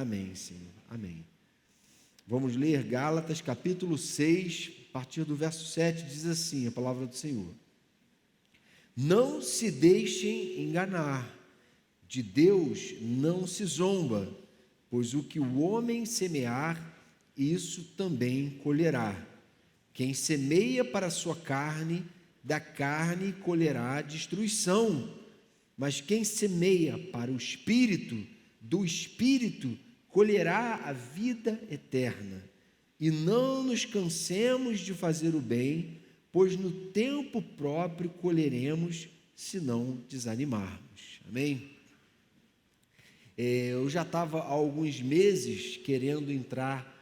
Amém, Senhor. Amém. Vamos ler Gálatas capítulo 6, a partir do verso 7, diz assim a palavra do Senhor: Não se deixem enganar, de Deus não se zomba, pois o que o homem semear, isso também colherá. Quem semeia para a sua carne, da carne colherá destruição, mas quem semeia para o Espírito, do Espírito colherá a vida eterna. E não nos cansemos de fazer o bem, pois no tempo próprio colheremos, se não desanimarmos. Amém? Eu já estava há alguns meses querendo entrar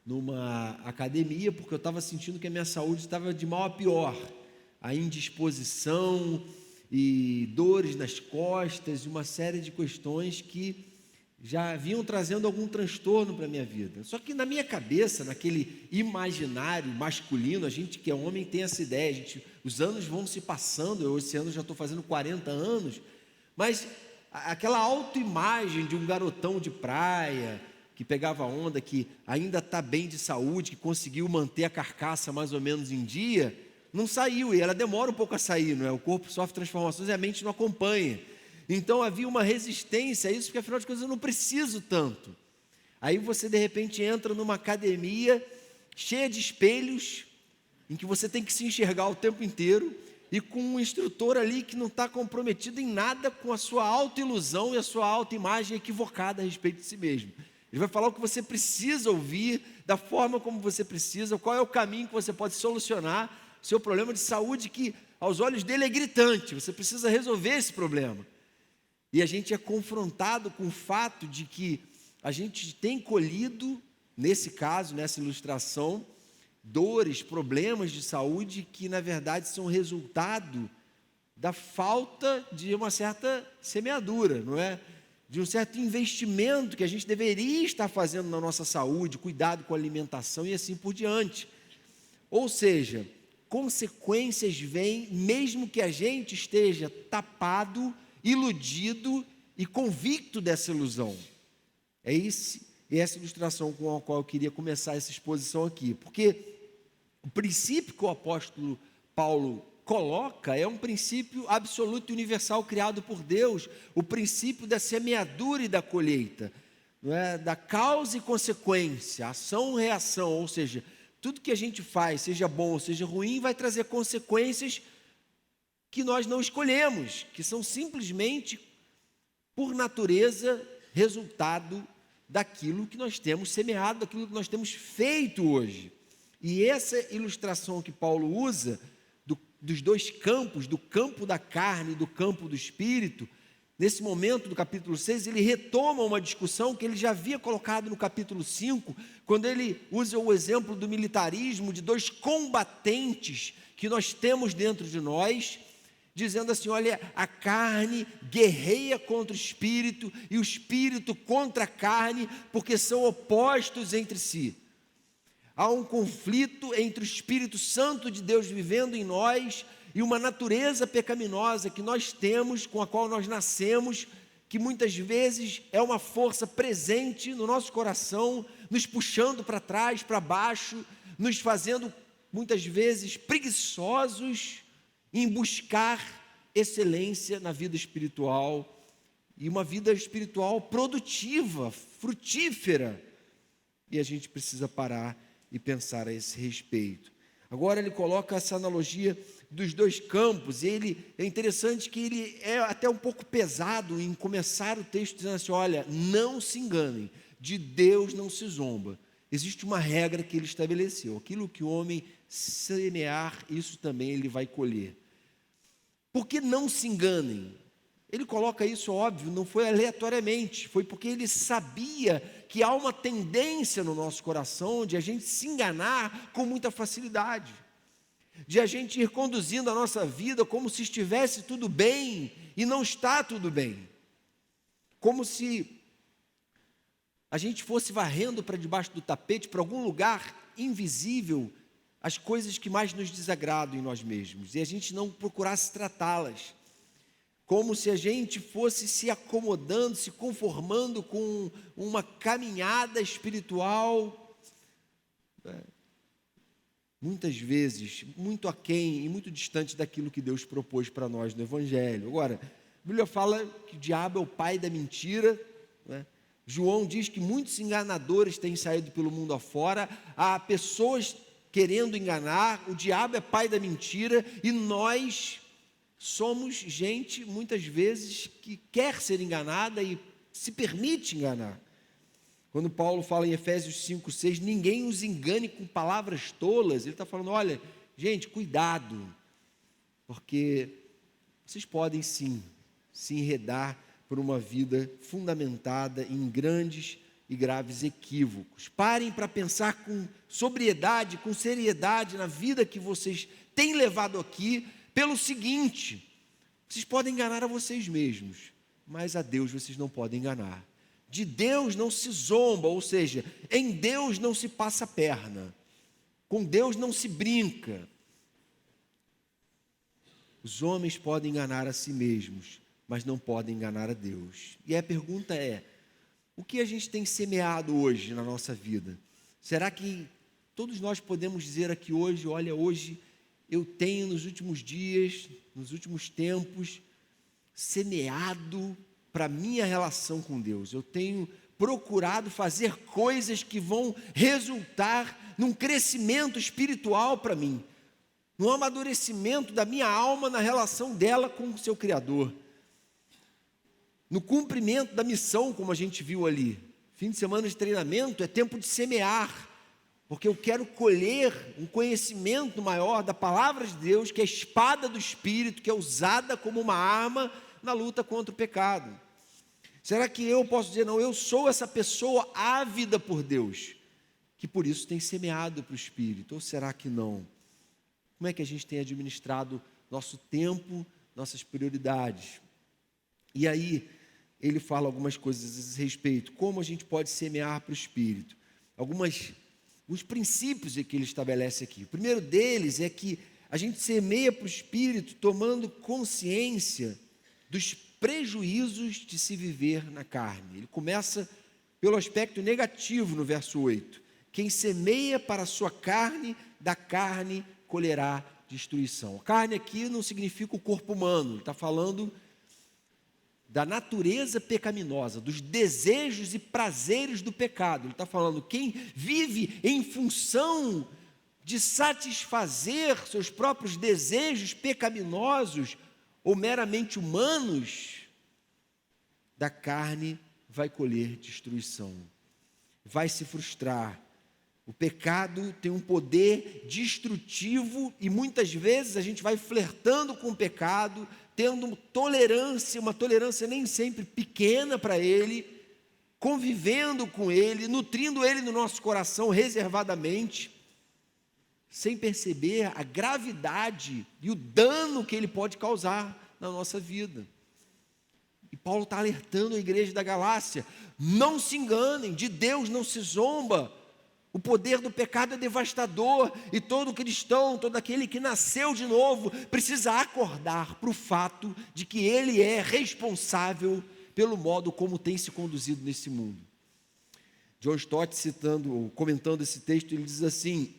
numa academia, porque eu estava sentindo que a minha saúde estava de mal a pior. A indisposição e dores nas costas, e uma série de questões que já vinham trazendo algum transtorno para a minha vida. Só que na minha cabeça, naquele imaginário masculino, a gente que é homem tem essa ideia, os anos vão se passando, eu esse ano já estou fazendo 40 anos, mas aquela autoimagem de um garotão de praia, que pegava onda, que ainda está bem de saúde, que conseguiu manter a carcaça mais ou menos em dia, não saiu, e ela demora um pouco a sair, não é? O corpo sofre transformações e a mente não acompanha. Então havia uma resistência a isso, porque afinal de contas eu não preciso tanto. Aí você de repente entra numa academia cheia de espelhos, em que você tem que se enxergar o tempo inteiro, e com um instrutor ali que não está comprometido em nada com a sua autoilusão e a sua autoimagem equivocada a respeito de si mesmo. Ele vai falar o que você precisa ouvir, da forma como você precisa, qual é o caminho que você pode solucionar o seu problema de saúde, que aos olhos dele é gritante, você precisa resolver esse problema. E a gente é confrontado com o fato de que a gente tem colhido, nesse caso, nessa ilustração, dores, problemas de saúde que na verdade são resultado da falta de uma certa semeadura, não é? De um certo investimento que a gente deveria estar fazendo na nossa saúde, cuidado com a alimentação e assim por diante. Ou seja, consequências vêm mesmo que a gente esteja tapado, iludido e convicto dessa ilusão. É essa ilustração com a qual eu queria começar essa exposição aqui, porque o princípio que o apóstolo Paulo coloca é um princípio absoluto e universal criado por Deus, o princípio da semeadura e da colheita, não é? Da causa e consequência, ação e reação, ou seja, tudo que a gente faz, seja bom ou seja ruim, vai trazer consequências que nós não escolhemos, que são simplesmente, por natureza, resultado daquilo que nós temos semeado, daquilo que nós temos feito hoje. E essa ilustração que Paulo usa, dos dois campos, do campo da carne e do campo do espírito, nesse momento do capítulo 6, ele retoma uma discussão que ele já havia colocado no capítulo 5, quando ele usa o exemplo do militarismo, de dois combatentes que nós temos dentro de nós, dizendo assim, olha, a carne guerreia contra o espírito e o espírito contra a carne, porque são opostos entre si. Há um conflito entre o Espírito Santo de Deus vivendo em nós e uma natureza pecaminosa que nós temos, com a qual nós nascemos, que muitas vezes é uma força presente no nosso coração, nos puxando para trás, para baixo, nos fazendo muitas vezes preguiçosos em buscar excelência na vida espiritual e uma vida espiritual produtiva, frutífera. E a gente precisa parar e pensar a esse respeito. Agora ele coloca essa analogia dos dois campos, e é interessante que ele é até um pouco pesado em começar o texto dizendo assim, olha, não se enganem, de Deus não se zomba. Existe uma regra que ele estabeleceu, aquilo que o homem semear, isso também ele vai colher. Por que não se enganem? Ele coloca isso, óbvio, não foi aleatoriamente, foi porque ele sabia que há uma tendência no nosso coração de a gente se enganar com muita facilidade, de a gente ir conduzindo a nossa vida como se estivesse tudo bem e não está tudo bem, como se a gente fosse varrendo para debaixo do tapete, para algum lugar invisível, as coisas que mais nos desagradam em nós mesmos, e a gente não procurasse tratá-las. como se a gente fosse se acomodando, se conformando com uma caminhada espiritual, muitas vezes muito aquém e muito distante daquilo que Deus propôs para nós no Evangelho. Agora, a Bíblia fala que o diabo é o pai da mentira, né? João diz que muitos enganadores têm saído pelo mundo afora, há pessoas querendo enganar, o diabo é pai da mentira, e nós somos gente, muitas vezes, que quer ser enganada e se permite enganar. Quando Paulo fala em Efésios 5:6, ninguém os engane com palavras tolas, ele está falando, olha, gente, cuidado, porque vocês podem sim se enredar por uma vida fundamentada em grandes e graves equívocos. Parem para pensar com sobriedade, com seriedade na vida que vocês têm levado aqui, pelo seguinte: vocês podem enganar a vocês mesmos, mas a Deus vocês não podem enganar. De Deus não se zomba, ou seja, em Deus não se passa perna, com Deus não se brinca. Os homens podem enganar a si mesmos, mas não podem enganar a Deus. E a pergunta é: o que a gente tem semeado hoje na nossa vida? Será que todos nós podemos dizer aqui hoje, olha, hoje eu tenho nos últimos dias, nos últimos tempos, semeado para a minha relação com Deus. Eu tenho procurado fazer coisas que vão resultar num crescimento espiritual para mim, no amadurecimento da minha alma na relação dela com o seu Criador, no cumprimento da missão, como a gente viu ali. Fim de semana de treinamento é tempo de semear, porque eu quero colher um conhecimento maior da palavra de Deus, que é a espada do Espírito, que é usada como uma arma na luta contra o pecado. Será que eu posso dizer, não, eu sou essa pessoa ávida por Deus, que por isso tem semeado para o Espírito? Ou será que não? Como é que a gente tem administrado nosso tempo, nossas prioridades? E aí, ele fala algumas coisas a esse respeito, como a gente pode semear para o Espírito. Alguns princípios que ele estabelece aqui. O primeiro deles é que a gente semeia para o Espírito tomando consciência dos prejuízos de se viver na carne. Ele começa pelo aspecto negativo no verso 8. Quem semeia para a sua carne, da carne colherá destruição. Carne aqui não significa o corpo humano, ele está falando da natureza pecaminosa, dos desejos e prazeres do pecado. Ele está falando, quem vive em função de satisfazer seus próprios desejos pecaminosos ou meramente humanos, da carne vai colher destruição, vai se frustrar. O pecado tem um poder destrutivo e muitas vezes a gente vai flertando com o pecado, tendo tolerância, uma tolerância nem sempre pequena para ele, convivendo com ele, nutrindo ele no nosso coração reservadamente, sem perceber a gravidade e o dano que ele pode causar na nossa vida. E Paulo está alertando a igreja da Galácia, não se enganem, de Deus não se zomba. O poder do pecado é devastador e todo cristão, todo aquele que nasceu de novo, precisa acordar para o fato de que ele é responsável pelo modo como tem se conduzido nesse mundo. John Stott, comentando esse texto, ele diz assim: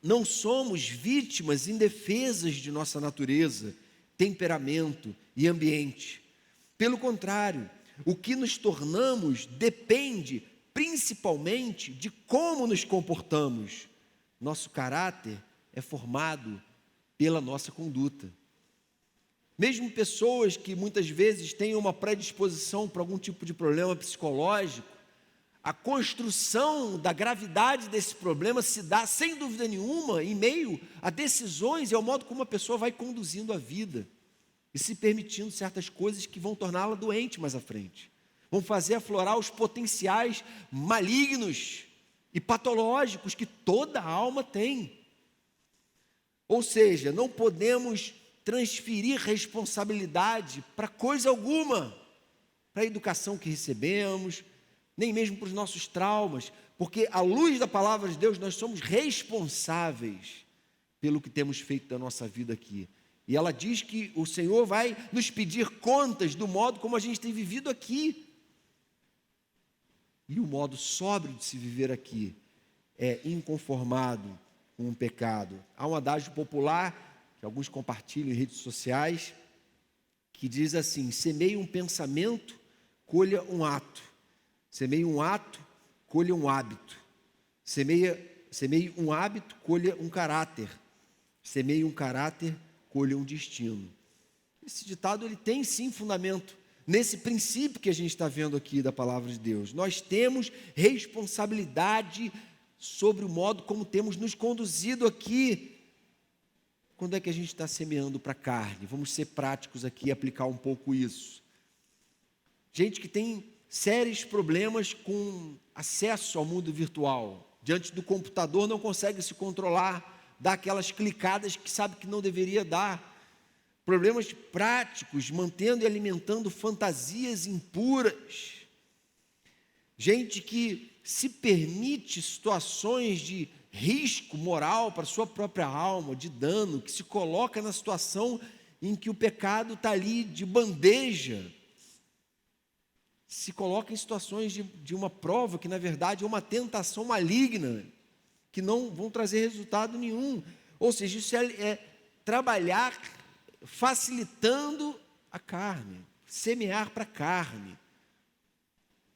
não somos vítimas indefesas de nossa natureza, temperamento e ambiente. Pelo contrário, o que nos tornamos depende principalmente de como nos comportamos. Nosso caráter é formado pela nossa conduta. Mesmo pessoas que muitas vezes têm uma predisposição para algum tipo de problema psicológico, a construção da gravidade desse problema se dá, sem dúvida nenhuma, em meio a decisões e ao modo como a pessoa vai conduzindo a vida e se permitindo certas coisas que vão torná-la doente mais à frente. Vão fazer aflorar os potenciais malignos e patológicos que toda alma tem. Ou seja, não podemos transferir responsabilidade para coisa alguma, para a educação que recebemos, nem mesmo para os nossos traumas, porque à luz da palavra de Deus nós somos responsáveis pelo que temos feito da nossa vida aqui. E ela diz que o Senhor vai nos pedir contas do modo como a gente tem vivido aqui. E o modo sóbrio de se viver aqui é inconformado com o pecado. Há um adágio popular, que alguns compartilham em redes sociais, que diz assim: semeie um pensamento, colha um ato. Semeie um ato, colha um hábito. Semeie um hábito, colha um caráter. Semeie um caráter, colha um destino. Esse ditado ele tem sim fundamento nesse princípio que a gente está vendo aqui da palavra de Deus. Nós temos responsabilidade sobre o modo como temos nos conduzido aqui. Quando é que a gente está semeando para a carne? Vamos ser práticos aqui e aplicar um pouco isso. Gente que tem sérios problemas com acesso ao mundo virtual. Diante do computador não consegue se controlar, dá aquelas clicadas que sabe que não deveria dar. Problemas práticos, mantendo e alimentando fantasias impuras. Gente que se permite situações de risco moral para a sua própria alma, de dano, que se coloca na situação em que o pecado está ali de bandeja, se coloca em situações de uma prova que na verdade é uma tentação maligna, que não vão trazer resultado nenhum. Ou seja, isso é trabalhar facilitando a carne, semear para a carne,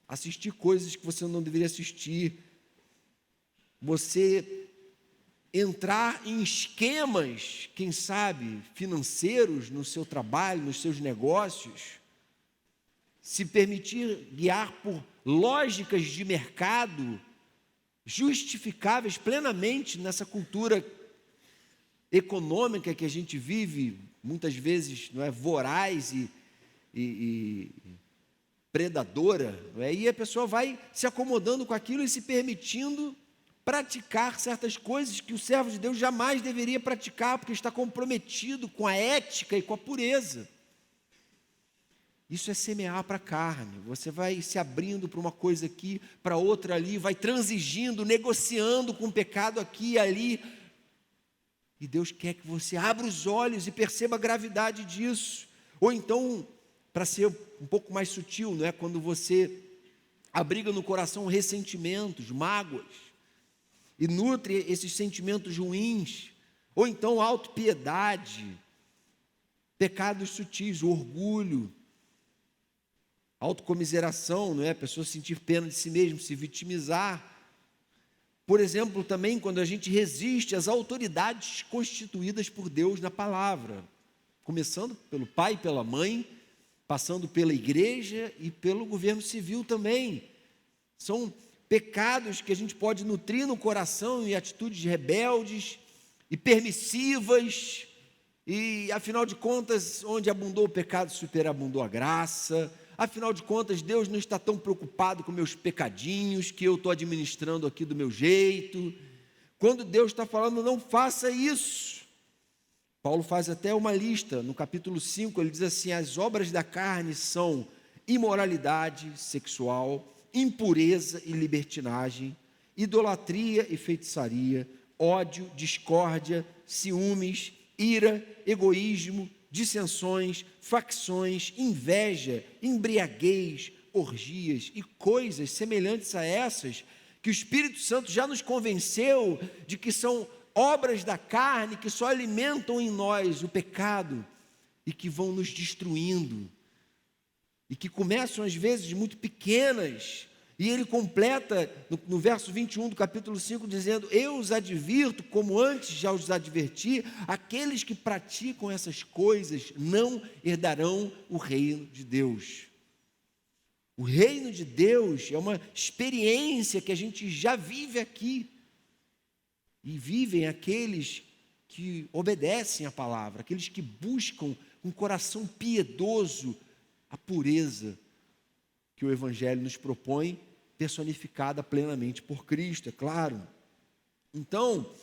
assistir coisas que você não deveria assistir, você entrar em esquemas, quem sabe, financeiros no seu trabalho, nos seus negócios, se permitir guiar por lógicas de mercado, justificáveis plenamente nessa cultura econômica que a gente vive, muitas vezes não é, voraz e predadora, não é? E a pessoa vai se acomodando com aquilo e se permitindo praticar certas coisas que o servo de Deus jamais deveria praticar, porque está comprometido com a ética e com a pureza. Isso é semear para a carne. Você vai se abrindo para uma coisa aqui, para outra ali, vai transigindo, negociando com o pecado aqui e ali. E Deus quer que você abra os olhos e perceba a gravidade disso. Ou então, para ser um pouco mais sutil, não é? Quando você abriga no coração ressentimentos, mágoas, e nutre esses sentimentos ruins, ou então autopiedade, pecados sutis, orgulho, autocomiseração, não é? A pessoa sentir pena de si mesmo, se vitimizar. Por exemplo, também quando a gente resiste às autoridades constituídas por Deus na palavra, começando pelo pai e pela mãe, passando pela igreja e pelo governo civil também. São pecados que a gente pode nutrir no coração em atitudes rebeldes e permissivas, e afinal de contas, onde abundou o pecado, superabundou a graça. Afinal de contas, Deus não está tão preocupado com meus pecadinhos, que eu estou administrando aqui do meu jeito. Quando Deus está falando, não faça isso. Paulo faz até uma lista, no capítulo 5, ele diz assim: as obras da carne são imoralidade sexual, impureza e libertinagem, idolatria e feitiçaria, ódio, discórdia, ciúmes, ira, egoísmo, dissensões, facções, inveja, embriaguez, orgias e coisas semelhantes a essas, que o Espírito Santo já nos convenceu de que são obras da carne, que só alimentam em nós o pecado e que vão nos destruindo, e que começam às vezes muito pequenas. E ele completa no verso 21 do capítulo 5, dizendo: eu os advirto, como antes já os adverti, aqueles que praticam essas coisas não herdarão o reino de Deus. O reino de Deus é uma experiência que a gente já vive aqui, e vivem aqueles que obedecem a palavra, aqueles que buscam com um coração piedoso a pureza que o Evangelho nos propõe, personificada plenamente por Cristo, é claro. Então,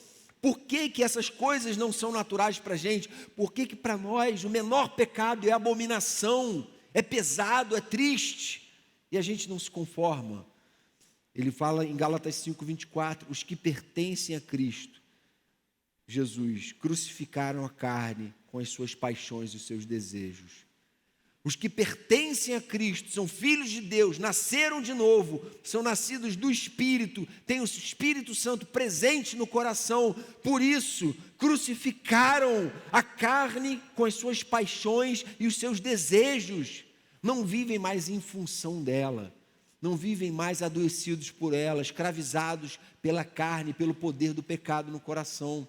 por que essas coisas não são naturais para a gente? Por que para nós o menor pecado é abominação, é pesado, é triste, e a gente não se conforma? Ele fala em Gálatas 5:24, os que pertencem a Cristo Jesus crucificaram a carne com as suas paixões e os seus desejos. Os que pertencem a Cristo, são filhos de Deus, nasceram de novo, são nascidos do Espírito, têm o Espírito Santo presente no coração, por isso crucificaram a carne com as suas paixões e os seus desejos, não vivem mais em função dela, não vivem mais adoecidos por ela, escravizados pela carne, pelo poder do pecado no coração,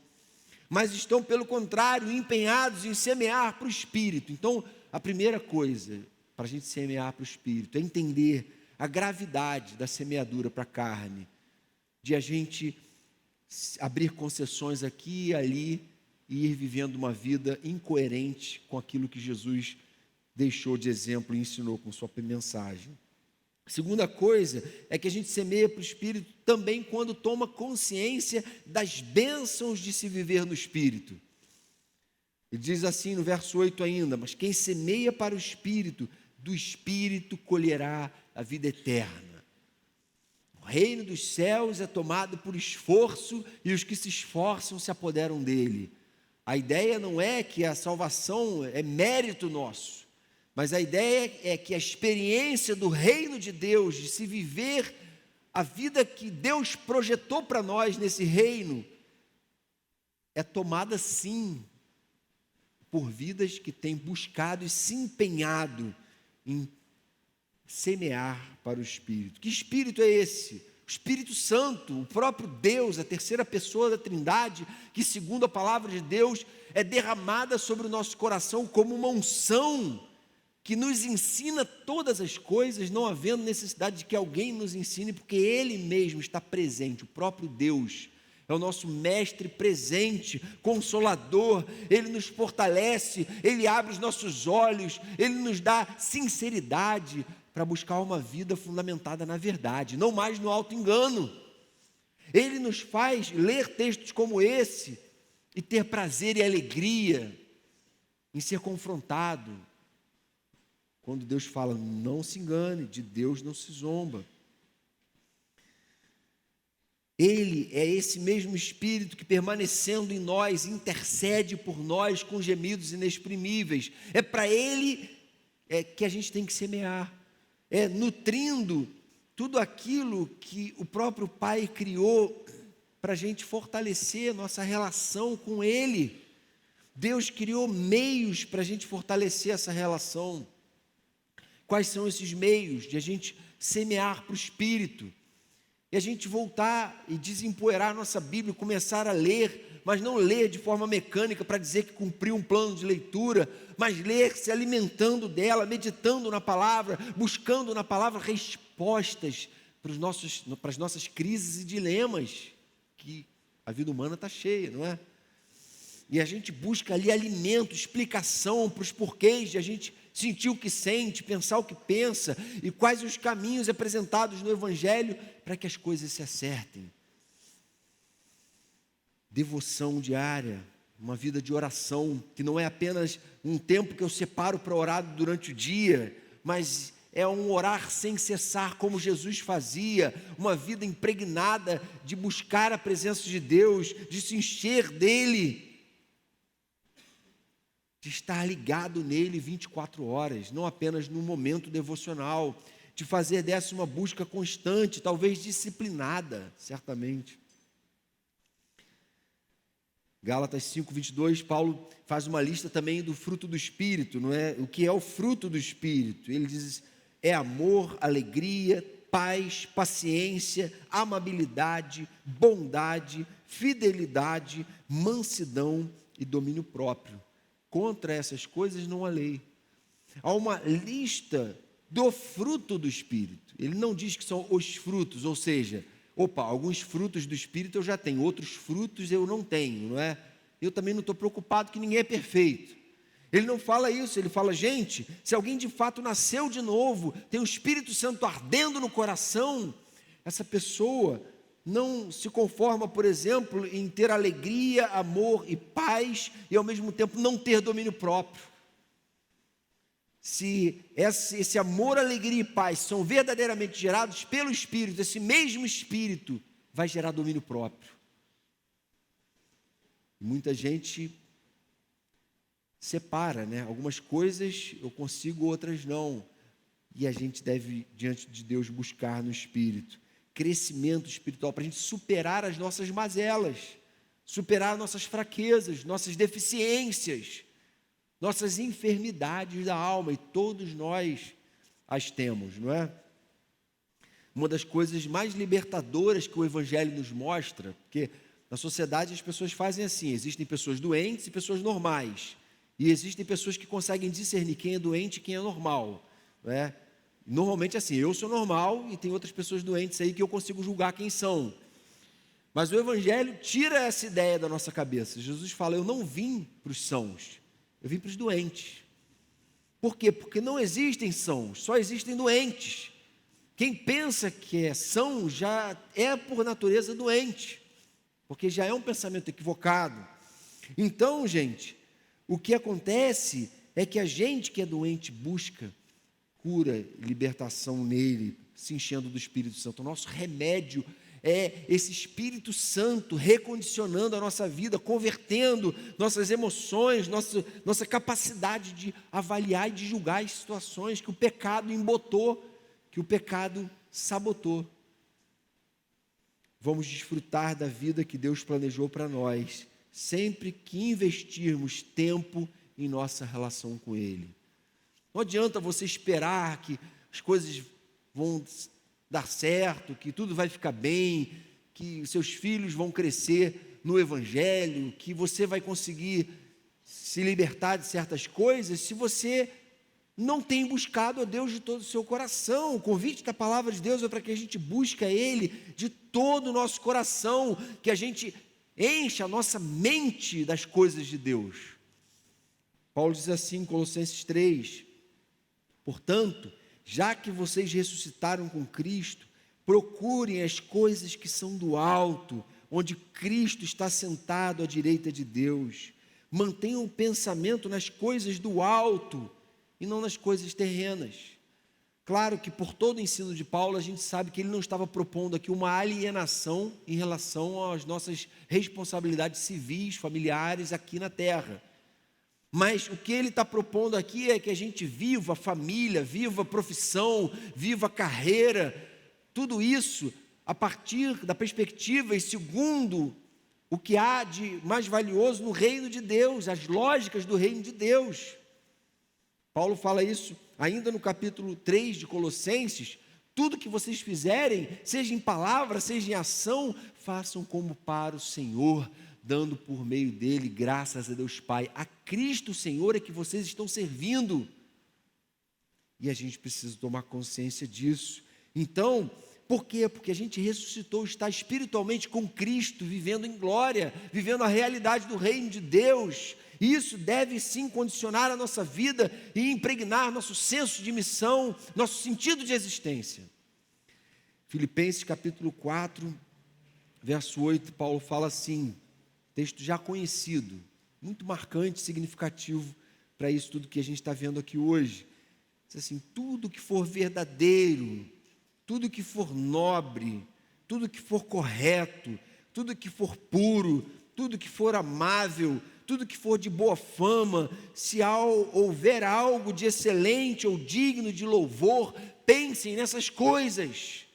mas estão, pelo contrário, empenhados em semear para o Espírito. Então, a primeira coisa para a gente semear para o Espírito é entender a gravidade da semeadura para a carne, de a gente abrir concessões aqui e ali e ir vivendo uma vida incoerente com aquilo que Jesus deixou de exemplo e ensinou com sua mensagem. A segunda coisa é que a gente semeia para o Espírito também quando toma consciência das bênçãos de se viver no Espírito. Ele diz assim no verso 8 ainda: mas quem semeia para o Espírito, do Espírito colherá a vida eterna. O reino dos céus é tomado por esforço e os que se esforçam se apoderam dele. A ideia não é que a salvação é mérito nosso, mas a ideia é que a experiência do reino de Deus, de se viver a vida que Deus projetou para nós nesse reino, é tomada sim por vidas que têm buscado e se empenhado em semear para o Espírito. Que Espírito é esse? O Espírito Santo, o próprio Deus, a terceira pessoa da Trindade, que segundo a palavra de Deus é derramada sobre o nosso coração como uma unção que nos ensina todas as coisas, não havendo necessidade de que alguém nos ensine, porque Ele mesmo está presente, o próprio Deus é o nosso mestre presente, consolador, Ele nos fortalece, Ele abre os nossos olhos, Ele nos dá sinceridade para buscar uma vida fundamentada na verdade, não mais no auto-engano. Ele nos faz ler textos como esse e ter prazer e alegria em ser confrontado. Quando Deus fala, não se engane, de Deus não se zomba. Ele é esse mesmo Espírito que, permanecendo em nós, intercede por nós com gemidos inexprimíveis. É para Ele que a gente tem que semear, nutrindo tudo aquilo que o próprio Pai criou para a gente fortalecer nossa relação com Ele. Deus criou meios para a gente fortalecer essa relação. Quais são esses meios de a gente semear para o Espírito? E a gente voltar e desempoeirar a nossa Bíblia, começar a ler, mas não ler de forma mecânica para dizer que cumpriu um plano de leitura, mas ler se alimentando dela, meditando na palavra, buscando na palavra respostas para as nossas crises e dilemas, que a vida humana está cheia, não é? E a gente busca ali alimento, explicação para os porquês de a gente sentir o que sente, pensar o que pensa, e quais os caminhos apresentados no Evangelho para que as coisas se acertem. Devoção diária, uma vida de oração, que não é apenas um tempo que eu separo para orar durante o dia, mas é um orar sem cessar, como Jesus fazia, uma vida impregnada de buscar a presença de Deus, de se encher dEle, de estar ligado nele 24 horas, não apenas num momento devocional, de fazer dessa uma busca constante, talvez disciplinada, certamente. Gálatas 5:22, Paulo faz uma lista também do fruto do Espírito, não é? O que é o fruto do Espírito? Ele diz, é amor, alegria, paz, paciência, amabilidade, bondade, fidelidade, mansidão e domínio próprio. Contra essas coisas não há lei. Há uma lista do fruto do Espírito. Ele não diz que são os frutos, ou seja, alguns frutos do Espírito eu já tenho, outros frutos eu não tenho, não é? Eu também não estou preocupado que ninguém é perfeito. Ele não fala isso, ele fala, gente, se alguém de fato nasceu de novo, tem o Espírito Santo ardendo no coração, essa pessoa não se conforma, por exemplo, em ter alegria, amor e paz, e ao mesmo tempo não ter domínio próprio. Se esse amor, alegria e paz são verdadeiramente gerados pelo Espírito, esse mesmo Espírito vai gerar domínio próprio. Muita gente separa, né? Algumas coisas eu consigo, outras não. E a gente deve, diante de Deus, buscar no Espírito crescimento espiritual para a gente superar as nossas mazelas, superar nossas fraquezas, nossas deficiências, nossas enfermidades da alma, e todos nós as temos, não é? Uma das coisas mais libertadoras que o Evangelho nos mostra, porque na sociedade as pessoas fazem assim, existem pessoas doentes e pessoas normais, e existem pessoas que conseguem discernir quem é doente e quem é normal, não é? Normalmente assim, eu sou normal e tem outras pessoas doentes aí que eu consigo julgar quem são. Mas o Evangelho tira essa ideia da nossa cabeça. Jesus fala, eu não vim para os sãos, eu vim para os doentes. Por quê? Porque não existem sãos, só existem doentes. Quem pensa que é são já é por natureza doente, porque já é um pensamento equivocado. Então, gente, o que acontece é que a gente que é doente busca cura, libertação nele, se enchendo do Espírito Santo. O nosso remédio é esse Espírito Santo recondicionando a nossa vida, convertendo nossas emoções, nossa capacidade de avaliar e de julgar as situações que o pecado embotou, que o pecado sabotou. Vamos desfrutar da vida que Deus planejou para nós, sempre que investirmos tempo em nossa relação com Ele. Não adianta você esperar que as coisas vão dar certo, que tudo vai ficar bem, que seus filhos vão crescer no Evangelho, que você vai conseguir se libertar de certas coisas, se você não tem buscado a Deus de todo o seu coração. O convite da palavra de Deus é para que a gente busque a Ele de todo o nosso coração, que a gente encha a nossa mente das coisas de Deus. Paulo diz assim em Colossenses 3, portanto, já que vocês ressuscitaram com Cristo, procurem as coisas que são do alto, onde Cristo está sentado à direita de Deus. Mantenham o pensamento nas coisas do alto e não nas coisas terrenas. Claro que por todo o ensino de Paulo, a gente sabe que ele não estava propondo aqui uma alienação em relação às nossas responsabilidades civis, familiares aqui na terra. Mas o que ele está propondo aqui é que a gente viva a família, viva a profissão, viva a carreira, tudo isso a partir da perspectiva e segundo o que há de mais valioso no reino de Deus, as lógicas do reino de Deus. Paulo fala isso ainda no capítulo 3 de Colossenses, tudo que vocês fizerem, seja em palavra, seja em ação, façam como para o Senhor, dando por meio dele graças a Deus Pai. A Cristo Senhor é que vocês estão servindo. E a gente precisa tomar consciência disso. Então, por quê? Porque a gente ressuscitou, está espiritualmente com Cristo, vivendo em glória, vivendo a realidade do reino de Deus. Isso deve sim condicionar a nossa vida e impregnar nosso senso de missão, nosso sentido de existência. Filipenses capítulo 4, verso 8, Paulo fala assim, texto já conhecido, muito marcante, significativo para isso tudo que a gente está vendo aqui hoje. Diz assim, tudo que for verdadeiro, tudo que for nobre, tudo que for correto, tudo que for puro, tudo que for amável, tudo que for de boa fama, se houver algo de excelente ou digno de louvor, pensem nessas coisas.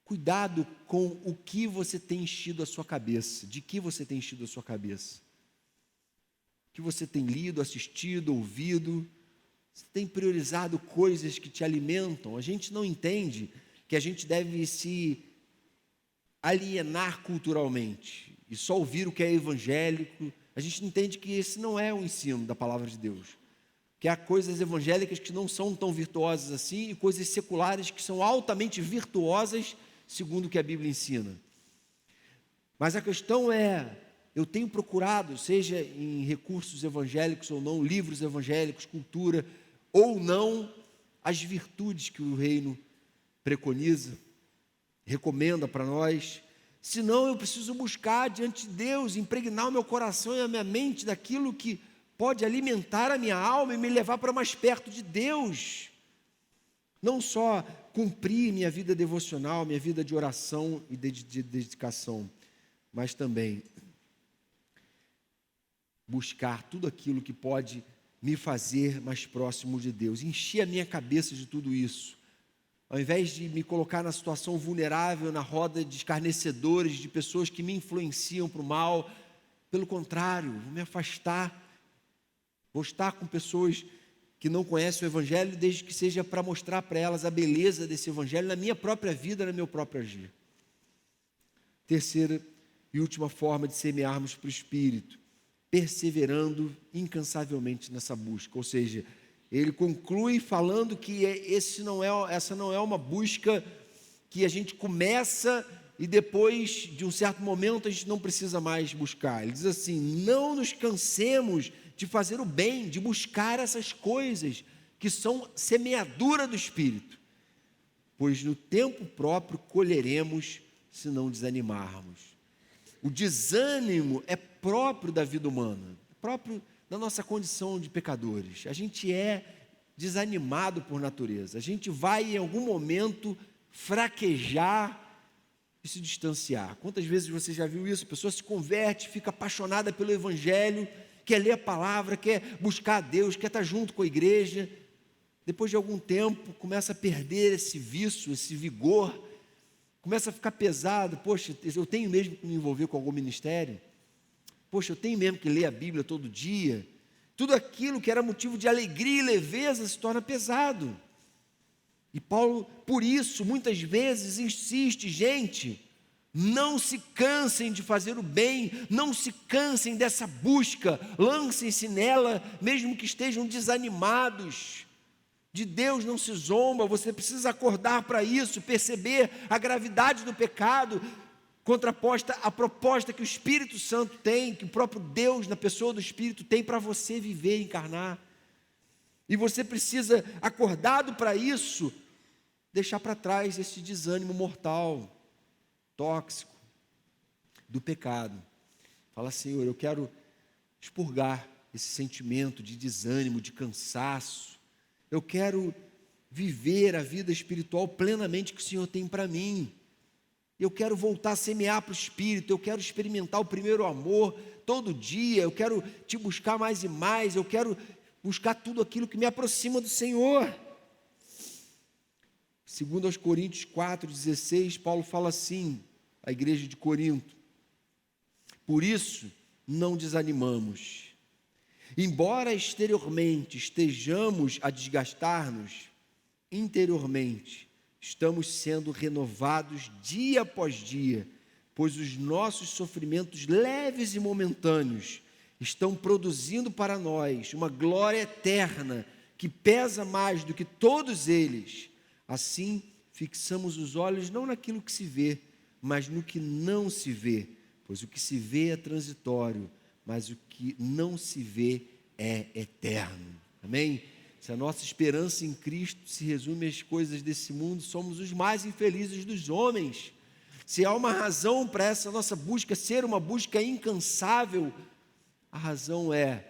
Cuidado com o que você tem enchido a sua cabeça, de que você tem enchido a sua cabeça. O que você tem lido, assistido, ouvido, você tem priorizado coisas que te alimentam. A gente não entende que a gente deve se alienar culturalmente e só ouvir o que é evangélico. A gente entende que esse não é o ensino da palavra de Deus. Que há coisas evangélicas que não são tão virtuosas assim e coisas seculares que são altamente virtuosas, segundo o que a Bíblia ensina. Mas a questão é, eu tenho procurado, seja em recursos evangélicos ou não, livros evangélicos, cultura, ou não, as virtudes que o reino preconiza, recomenda para nós. Senão eu preciso buscar diante de Deus, impregnar o meu coração e a minha mente daquilo que pode alimentar a minha alma e me levar para mais perto de Deus. Não só cumprir minha vida devocional, minha vida de oração e de dedicação, mas também buscar tudo aquilo que pode me fazer mais próximo de Deus, encher a minha cabeça de tudo isso. Ao invés de me colocar na situação vulnerável, na roda de escarnecedores, de pessoas que me influenciam para o mal, pelo contrário, vou me afastar, vou estar com pessoas que não conhecem o Evangelho, desde que seja para mostrar para elas a beleza desse Evangelho na minha própria vida, no meu próprio agir. Terceira e última forma de semearmos para o Espírito, perseverando incansavelmente nessa busca. Ou seja, ele conclui falando que essa não é uma busca que a gente começa e depois de um certo momento a gente não precisa mais buscar. Ele diz assim: não nos cansemos de fazer o bem, de buscar essas coisas que são semeadura do Espírito, pois no tempo próprio colheremos se não desanimarmos. O desânimo é próprio da vida humana, próprio da nossa condição de pecadores. A gente é desanimado por natureza, a gente vai em algum momento fraquejar e se distanciar. Quantas vezes você já viu isso? A pessoa se converte, fica apaixonada pelo Evangelho, quer ler a palavra, quer buscar a Deus, quer estar junto com a igreja. Depois de algum tempo, começa a perder esse vício, esse vigor, começa a ficar pesado. Poxa, eu tenho mesmo que me envolver com algum ministério? Poxa, eu tenho mesmo que ler a Bíblia todo dia? Tudo aquilo que era motivo de alegria e leveza se torna pesado. E Paulo, por isso, muitas vezes insiste: gente, não se cansem de fazer o bem, não se cansem dessa busca, lancem-se nela, mesmo que estejam desanimados. De Deus não se zomba, você precisa acordar para isso, perceber a gravidade do pecado, contraposta à proposta que o Espírito Santo tem, que o próprio Deus, na pessoa do Espírito, tem para você viver e encarnar. E você precisa, acordado para isso, deixar para trás esse desânimo mortal, tóxico, do pecado. Fala: Senhor, eu quero expurgar esse sentimento de desânimo, de cansaço. Eu quero viver a vida espiritual plenamente que o Senhor tem para mim. Eu quero voltar a semear para o Espírito, eu quero experimentar o primeiro amor todo dia, eu quero te buscar mais e mais, eu quero buscar tudo aquilo que me aproxima do Senhor. Segundo aos Coríntios 4,16, Paulo fala assim, à igreja de Corinto: por isso não desanimamos. Embora exteriormente estejamos a desgastar-nos, interiormente estamos sendo renovados dia após dia, pois os nossos sofrimentos leves e momentâneos estão produzindo para nós uma glória eterna que pesa mais do que todos eles. Assim, fixamos os olhos não naquilo que se vê, mas no que não se vê, pois o que se vê é transitório, mas o que não se vê é eterno. Amém? Se a nossa esperança em Cristo se resume às coisas desse mundo, somos os mais infelizes dos homens. Se há uma razão para essa nossa busca ser uma busca incansável, a razão é: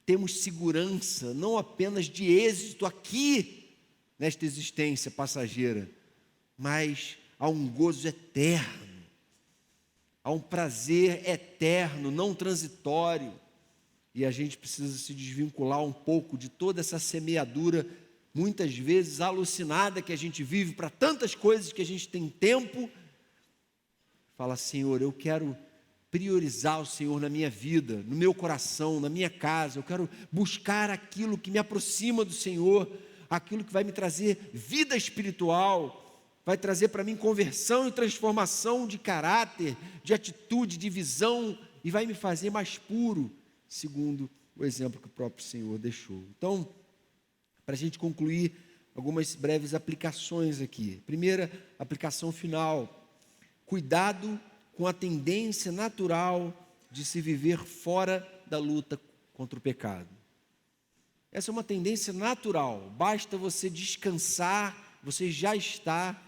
temos segurança, não apenas de êxito aqui, nesta existência passageira, mas há um gozo eterno, há um prazer eterno, não transitório. E a gente precisa se desvincular um pouco de toda essa semeadura, muitas vezes alucinada, que a gente vive para tantas coisas que a gente tem tempo. Fala: Senhor, eu quero priorizar o Senhor na minha vida, no meu coração, na minha casa. Eu quero buscar aquilo que me aproxima do Senhor, aquilo que vai me trazer vida espiritual, vai trazer para mim conversão e transformação de caráter, de atitude, de visão, e vai me fazer mais puro, segundo o exemplo que o próprio Senhor deixou. Então, para a gente concluir, algumas breves aplicações aqui. Primeira aplicação final: cuidado com a tendência natural de se viver fora da luta contra o pecado. Essa é uma tendência natural, basta você descansar, você já está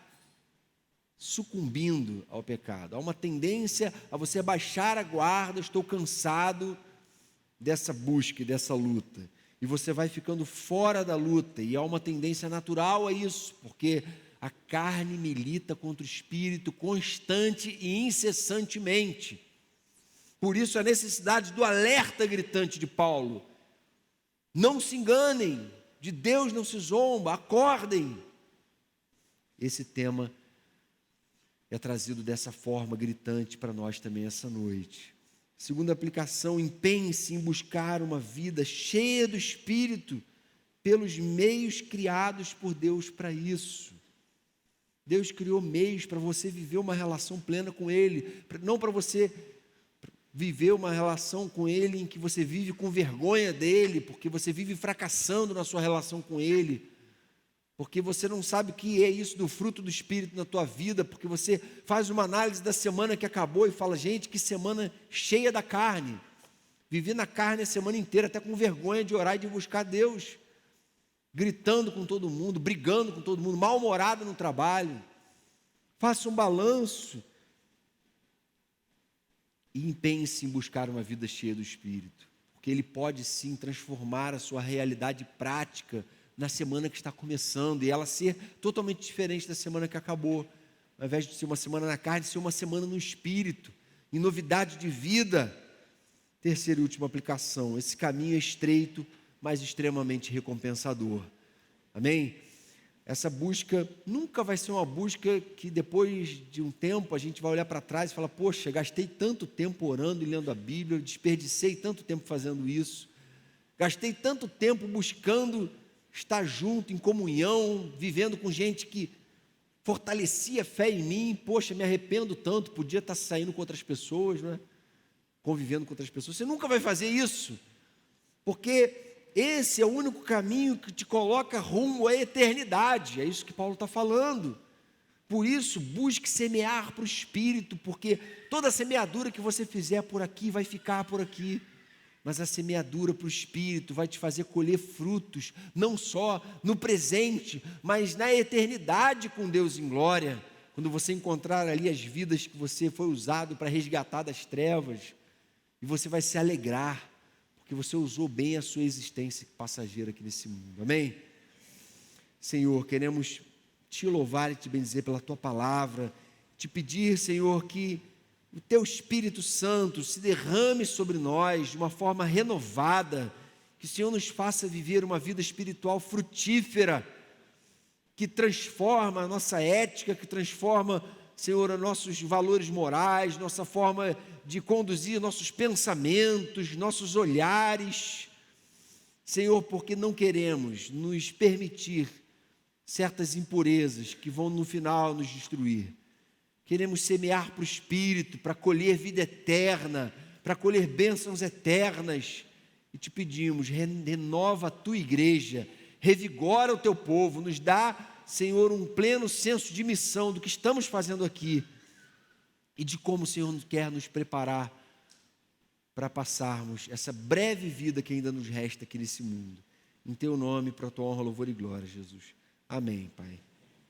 sucumbindo ao pecado. Há uma tendência a você baixar a guarda: estou cansado dessa busca e dessa luta, e você vai ficando fora da luta, e há uma tendência natural a isso, porque a carne milita contra o espírito constante e incessantemente. Por isso a necessidade do alerta gritante de Paulo. Não se enganem, de Deus não se zomba, acordem. Esse tema é trazido dessa forma gritante para nós também essa noite. Segunda aplicação, empenhe-se em buscar uma vida cheia do Espírito pelos meios criados por Deus para isso. Deus criou meios para você viver uma relação plena com Ele, não para você viver uma relação com Ele em que você vive com vergonha dEle, porque você vive fracassando na sua relação com Ele, porque você não sabe o que é isso do fruto do Espírito na tua vida, porque você faz uma análise da semana que acabou e fala, gente, que semana cheia da carne, vivi na carne a semana inteira, até com vergonha de orar e de buscar Deus, gritando com todo mundo, brigando com todo mundo, mal-humorado no trabalho. Faça um balanço e empenhe-se em buscar uma vida cheia do Espírito, porque Ele pode sim transformar a sua realidade prática na semana que está começando, e ela ser totalmente diferente da semana que acabou, ao invés de ser uma semana na carne, ser uma semana no Espírito, em novidade de vida. Terceira e última aplicação, esse caminho é estreito, mas extremamente recompensador. Amém? Essa busca nunca vai ser uma busca que depois de um tempo a gente vai olhar para trás e falar, poxa, gastei tanto tempo orando e lendo a Bíblia, desperdicei tanto tempo fazendo isso, gastei tanto tempo buscando estar junto, em comunhão, vivendo com gente que fortalecia a fé em mim, poxa, me arrependo tanto, podia estar saindo com outras pessoas, não é? Convivendo com outras pessoas. Você nunca vai fazer isso, porque esse é o único caminho que te coloca rumo à eternidade. É isso que Paulo está falando. Por isso, busque semear para o Espírito, porque toda semeadura que você fizer por aqui vai ficar por aqui. Mas a semeadura para o Espírito vai te fazer colher frutos, não só no presente, mas na eternidade com Deus em glória. Quando você encontrar ali as vidas que você foi usado para resgatar das trevas, e você vai se alegrar, porque você usou bem a sua existência passageira aqui nesse mundo. Amém? Senhor, queremos te louvar e te bendizer pela tua palavra, te pedir, Senhor, que o teu Espírito Santo se derrame sobre nós de uma forma renovada, que o Senhor nos faça viver uma vida espiritual frutífera, que transforma a nossa ética, que transforma, Senhor, os nossos valores morais, nossa forma de conduzir nossos pensamentos, nossos olhares, Senhor, porque não queremos nos permitir certas impurezas que vão no final nos destruir. Queremos semear para o Espírito, para colher vida eterna, para colher bênçãos eternas, e te pedimos, renova a tua igreja, revigora o teu povo, nos dá, Senhor, um pleno senso de missão do que estamos fazendo aqui, e de como o Senhor quer nos preparar para passarmos essa breve vida que ainda nos resta aqui nesse mundo. Em teu nome, para a tua honra, louvor e glória, Jesus. Amém, Pai.